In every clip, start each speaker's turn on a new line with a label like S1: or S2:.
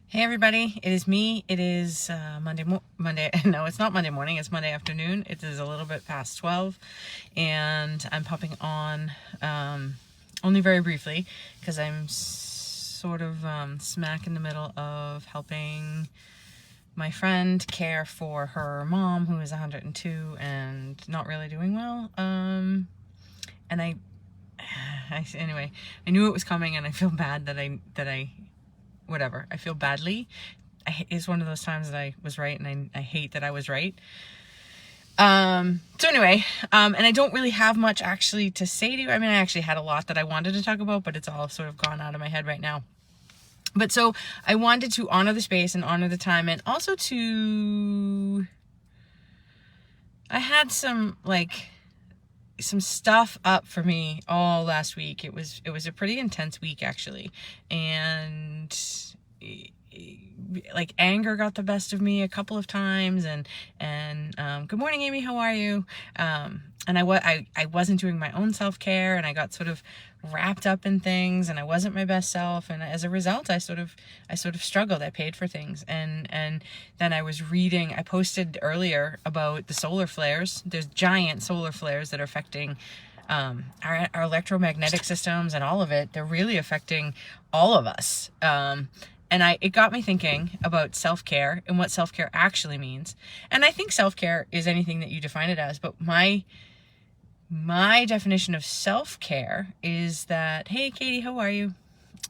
S1: Hey everybody, it is me. It is Monday. No, it's not Monday morning. It's Monday afternoon. It is a little bit past 12, and I'm popping on only very briefly because I'm sort of smack in the middle of helping my friend care for her mom, who is 102 and not really doing well. And anyway, I knew it was coming, and I feel bad that I whatever. I feel badly. It's one of those times that I was right, and I hate that I was right. So anyway, and I don't really have much actually to say to you. I mean, I actually had a lot that I wanted to talk about, but it's all sort of gone out of my head right now. But so I wanted to honor the space and honor the time, and also I had some stuff up for me all last week. It was a pretty intense week actually, and like anger got the best of me a couple of times, and good morning, Amy, how are you? And I wasn't doing my own self-care, and I got sort of wrapped up in things, and I wasn't my best self, and as a result I sort of struggled. I paid for things, and then I was reading, I posted earlier about the solar flares. There's giant solar flares that are affecting our electromagnetic systems and all of it. They're really affecting all of us. And it got me thinking about self-care and what self-care actually means. And I think self-care is anything that you define it as, but my definition of self-care is that, hey Katie, how are you?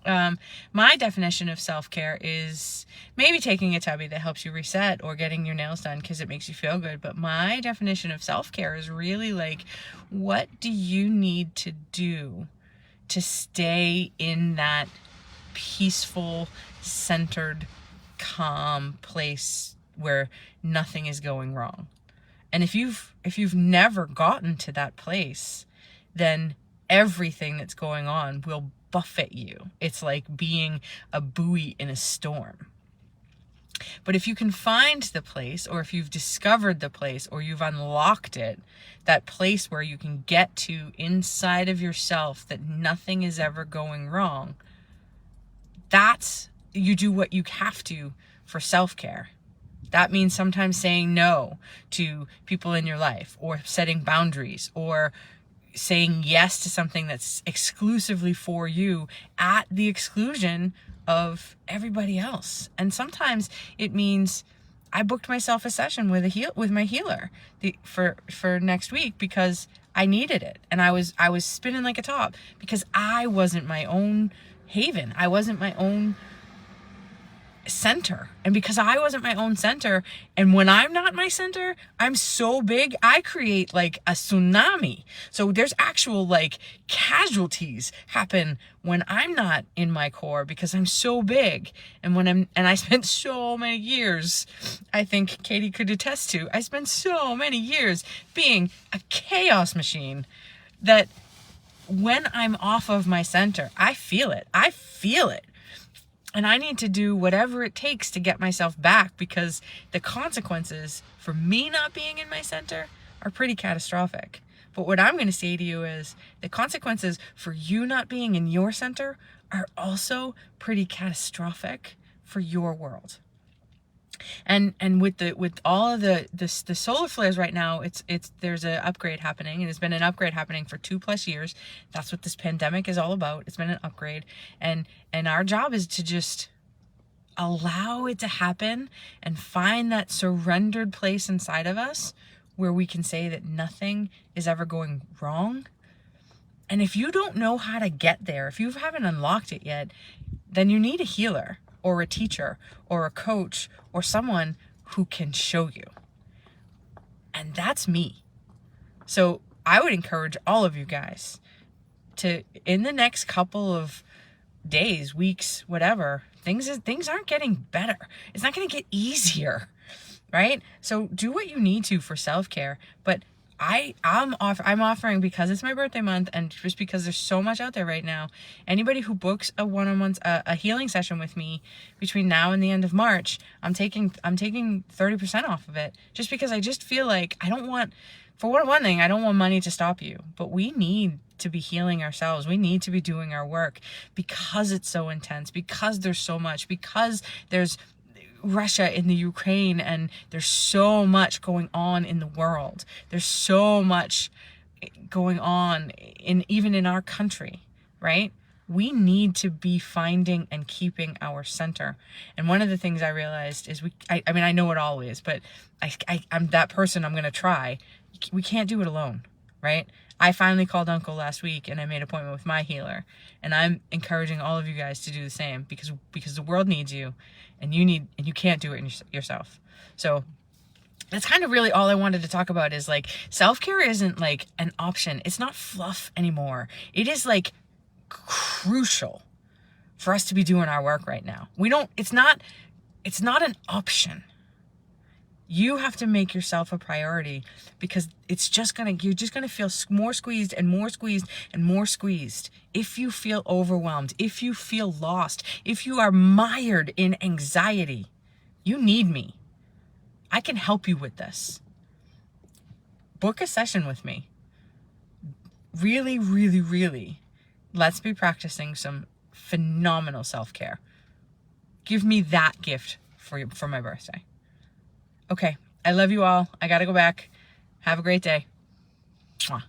S1: My definition of self-care is maybe taking a tubby that helps you reset, or getting your nails done because it makes you feel good. But my definition of self-care is really like, what do you need to do to stay in that peaceful, centered, calm place where nothing is going wrong? And if you've never gotten to that place, then everything that's going on will buffet you. It's like being a buoy in a storm. But if you can find the place, or if you've discovered the place, or you've unlocked it, that place where you can get to inside of yourself that nothing is ever going wrong, you do what you have to for self-care. That means sometimes saying no to people in your life, or setting boundaries, or saying yes to something that's exclusively for you at the exclusion of everybody else. And sometimes it means I booked myself a session with my healer for next week because I needed it, and I was spinning like a top because I wasn't my own haven. I wasn't my own center. And because I wasn't my own center, and when I'm not my center, I'm so big, I create like a tsunami. So there's actual like casualties happen when I'm not in my core, because I'm so big. And I spent so many years, I think Katie could attest to, I spent so many years being a chaos machine that when I'm off of my center, I feel it. And I need to do whatever it takes to get myself back, because the consequences for me not being in my center are pretty catastrophic. But what I'm going to say to you is the consequences for you not being in your center are also pretty catastrophic for your world. And with all of the solar flares right now, there's an upgrade happening, and it's been an upgrade happening for 2+ years. That's what this pandemic is all about. It's been an upgrade, and our job is to just allow it to happen and find that surrendered place inside of us where we can say that nothing is ever going wrong. And if you don't know how to get there, if you haven't unlocked it yet, then you need a healer, or a teacher, or a coach, or someone who can show you. And that's me. So I would encourage all of you guys to, in the next couple of days, weeks, whatever, things aren't getting better. It's not going to get easier, right? So do what you need to for self-care. But I'm offering, because it's my birthday month, and just because there's so much out there right now, anybody who books a one-on-one, a healing session with me between now and the end of March, I'm taking 30% off of it, just because I just feel like I don't want, for one thing, I don't want money to stop you, but we need to be healing ourselves. We need to be doing our work because it's so intense, because there's so much, because there's Russia in the Ukraine, and there's so much going on in the world. There's so much going on even in our country, right? We need to be finding and keeping our center. And one of the things I realized is I mean, I know it always, but I'm that person. I'm going to try. We can't do it alone, right? I finally called Uncle last week and I made an appointment with my healer, and I'm encouraging all of you guys to do the same because the world needs you, and you can't do it yourself. So that's kind of really all I wanted to talk about, is like self-care isn't like an option. It's not fluff anymore. It is like crucial for us to be doing our work right now. It's not an option. You have to make yourself a priority, because you're just gonna feel more squeezed and more squeezed and more squeezed. If you feel overwhelmed, if you feel lost, if you are mired in anxiety, you need me. I can help you with this. Book a session with me. Really, really, really, let's be practicing some phenomenal self-care. Give me that gift for my birthday. Okay, I love you all. I gotta go back. Have a great day. Mwah.